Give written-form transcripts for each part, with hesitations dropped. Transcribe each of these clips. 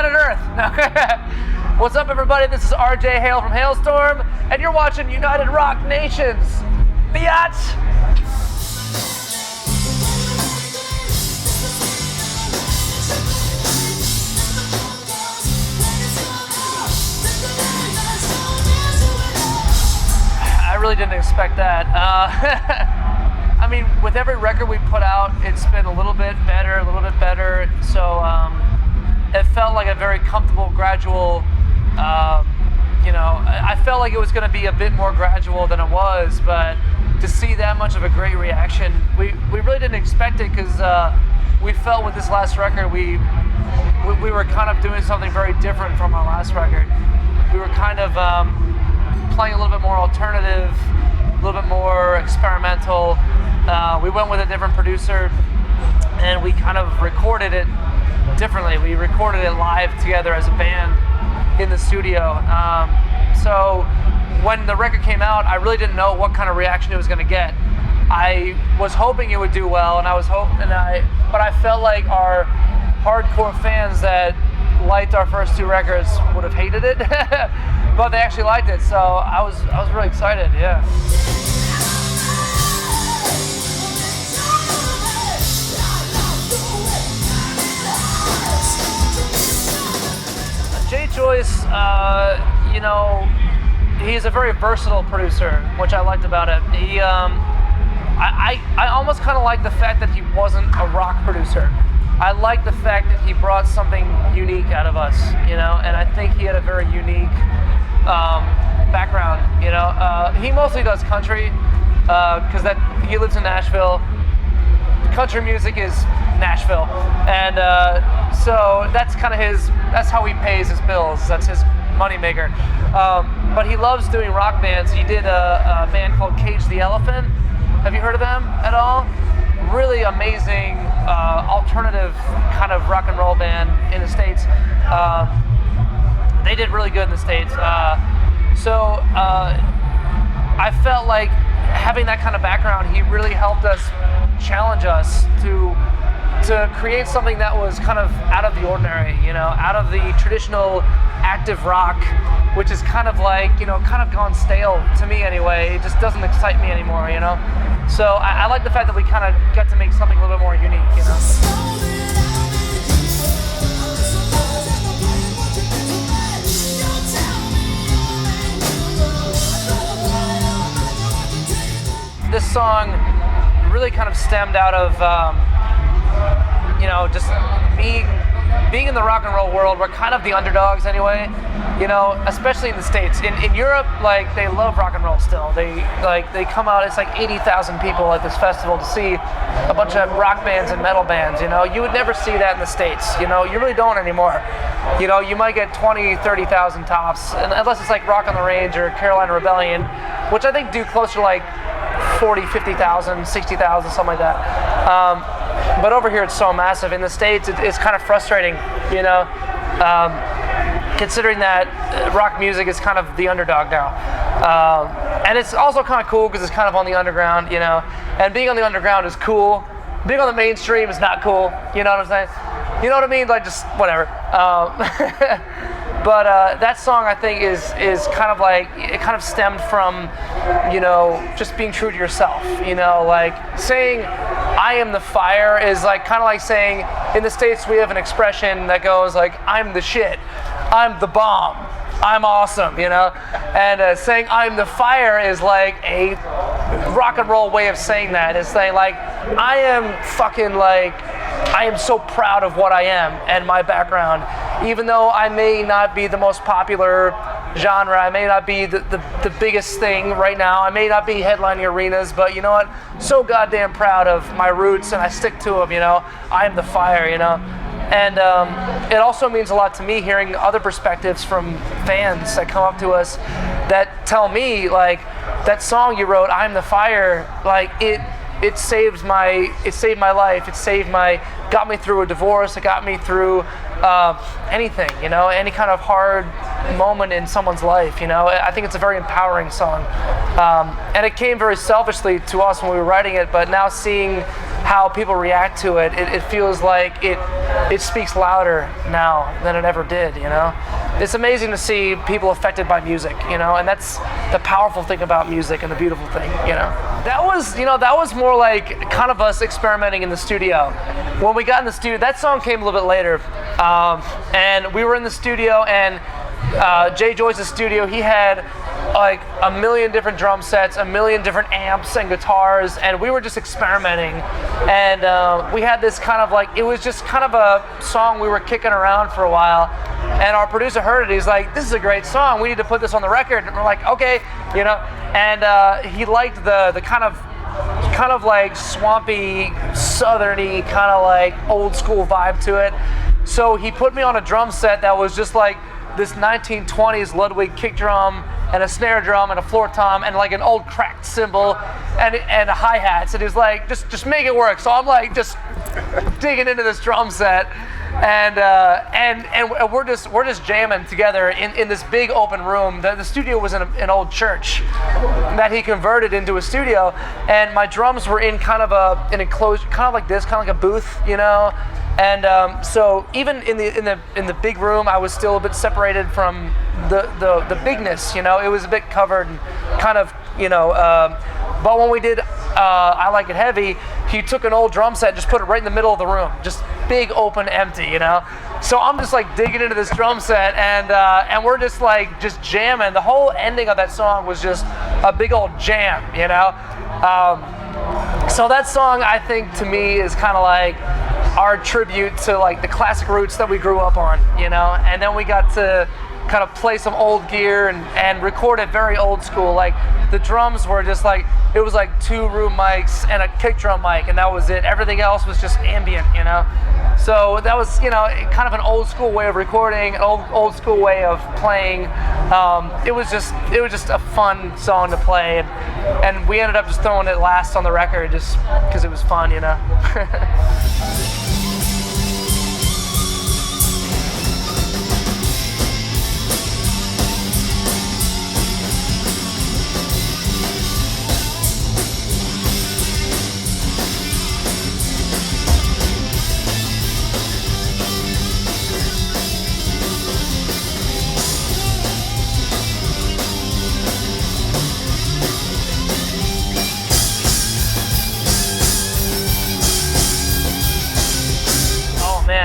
Planet Earth. What's up, everybody? This is RJ Hale from Halestorm, and you're watching United Rock Nations. Biatch! I really didn't expect that. I mean, with every record we put out, it's been a little bit better. So it felt like a very comfortable, gradual, I felt like it was going to be a bit more gradual than it was, but to see that much of a great reaction, we really didn't expect it, because we felt with this last record, we were kind of doing something very different from our last record. We were kind of playing a little bit more alternative, a little bit more experimental. We went with a different producer, and we kind of recorded it differently. We recorded it live together as a band in the studio. So when the record came out, I really didn't know what kind of reaction it was going to get. I was hoping it would do well, but I felt like our hardcore fans that liked our first two records would have hated it, but they actually liked it. So I was really excited. Yeah. Jay Joyce, he's a very versatile producer, which I liked about it. I almost kind of like the fact that he wasn't a rock producer. I like the fact that he brought something unique out of us, and I think he had a very unique background. He mostly does country, because he lives in Nashville. Country music is Nashville, and so that's kind of that's how he pays his bills. That's his moneymaker. But he loves doing rock bands. He did a band called Cage the Elephant. Have you heard of them at all? Really amazing alternative kind of rock and roll band in the States. They did really good in the States. So I felt like having that kind of background, he really helped us challenge us to create something that was kind of out of the ordinary, out of the traditional active rock, which is kind of like, kind of gone stale to me anyway. It just doesn't excite me anymore, So I like the fact that we kind of got to make something a little bit more unique, This song really kind of stemmed out of, just being in the rock and roll world. We're kind of the underdogs anyway, especially in the States. In Europe, like, they love rock and roll still. They come out, it's like 80,000 people at this festival to see a bunch of rock bands and metal bands, You would never see that in the States, You really don't anymore. You might get 20, 30,000 tops, unless it's like Rock on the Range or Carolina Rebellion, which I think do closer to like 40, 50,000, 60,000, something like that. But over here it's so massive. In the States, it's kind of frustrating, considering that rock music is kind of the underdog now. And it's also kind of cool because it's kind of on the underground, and being on the underground is cool. Being on the mainstream is not cool, you know what I'm saying? You know what I mean? Like, just whatever. But that song, I think, is kind of like, it kind of stemmed from, just being true to yourself. Like saying, I am the fire is like kind of like saying, in the States we have an expression that goes like, I'm the shit, I'm the bomb, I'm awesome, And saying I'm the fire is like a rock and roll way of saying that. It's saying like, I am so proud of what I am and my background, even though I may not be the most popular genre, I may not be the biggest thing right now, I may not be headlining arenas, but you know what? So goddamn proud of my roots, and I stick to them, I am the fire, And it also means a lot to me hearing other perspectives from fans that come up to us that tell me, like, that song you wrote, I'm the fire, like, it saved my life. Got me through a divorce. It got me through anything, any kind of hard moment in someone's life, I think it's a very empowering song. And it came very selfishly to us when we were writing it, but now seeing how people react to it, it feels like it speaks louder now than it ever did, you know? It's amazing to see people affected by music, you know, and that's the powerful thing about music and the beautiful thing, you know? That was more like kind of us experimenting in the studio. When we got in the studio, that song came a little bit later, and we were in the studio, and Jay Joyce's studio, he had like a million different drum sets, a million different amps and guitars, and we were just experimenting. And we had this kind of like, it was just kind of a song we were kicking around for a while. And our producer heard it. He's like, "This is a great song. We need to put this on the record." And we're like, "Okay," you know. And he liked the kind of like swampy, southerny, kind of like old school vibe to it. So he put me on a drum set that was just like this 1920s Ludwig kick drum and a snare drum and a floor tom and like an old cracked cymbal and a hi-hats. And he was like, just make it work. So I'm like just digging into this drum set, and we're just jamming together in this big open room. The studio was in an old church that he converted into a studio, and my drums were in kind of an enclosed, kind of like this, kind of like a booth, you know. And so even in the big room, I was still a bit separated from the bigness, you know. It was a bit covered and kind of, you know. But when we did I Like It Heavy, he took an old drum set and just put it right in the middle of the room, just big, open, empty, you know. So I'm just like digging into this drum set, and we're just like just jamming. The whole ending of that song was just a big old jam, you know. So that song, I think, to me, is kind of like our tribute to like the classic roots that we grew up on, you know. And then we got to kind of play some old gear and record it very old school. Like the drums were just like, it was like 2 room mics and a kick drum mic, and that was it. Everything else was just ambient, you know. So that was, you know, kind of an old school way of recording, an old school way of playing. It was just a fun song to play, and we ended up just throwing it last on the record just because it was fun, you know.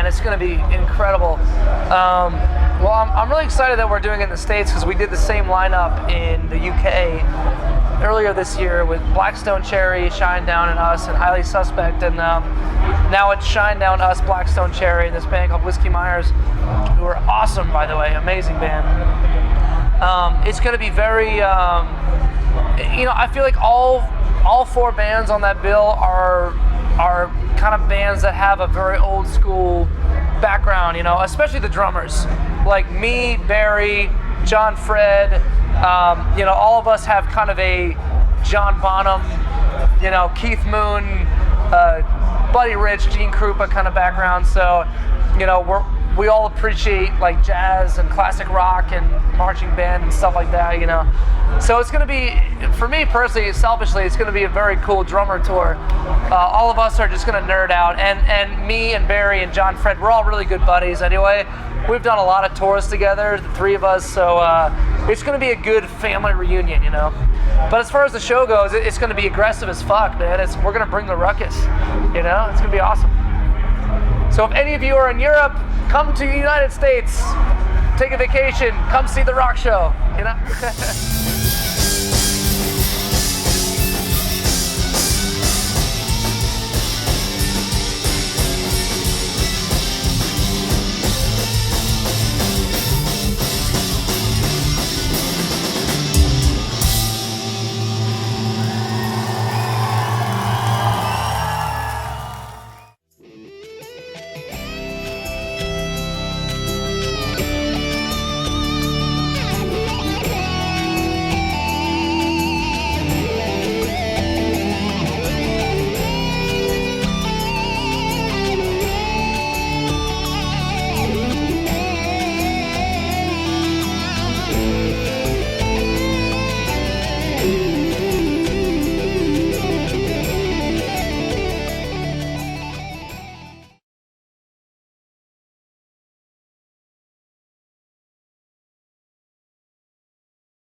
It's going to be incredible. Well, I'm really excited that we're doing it in the States because we did the same lineup in the UK earlier this year with Blackstone Cherry, Shinedown, and us, and Highly Suspect. And now it's Shinedown, us, Blackstone Cherry, and this band called Whiskey Myers, who are awesome, by the way, amazing band. It's going to be very, you know, I feel like all 4 bands on that bill are kind of bands that have a very old school background, you know, especially the drummers. Like me, Barry, John Fred, you know, all of us have kind of a John Bonham, you know, Keith Moon, Buddy Rich, Gene Krupa kind of background. So, you know, we all appreciate like jazz and classic rock and marching band and stuff like that, you know. So it's going to be, for me personally, selfishly, it's going to be a very cool drummer tour. All of us are just going to nerd out, and me and Barry and John Fred, we're all really good buddies anyway. We've done a lot of tours together, the 3 of us, so it's going to be a good family reunion, you know. But as far as the show goes, it's going to be aggressive as fuck, man. We're going to bring the ruckus, you know. It's going to be awesome. So if any of you are in Europe, come to the United States, take a vacation, come see the rock show, you know.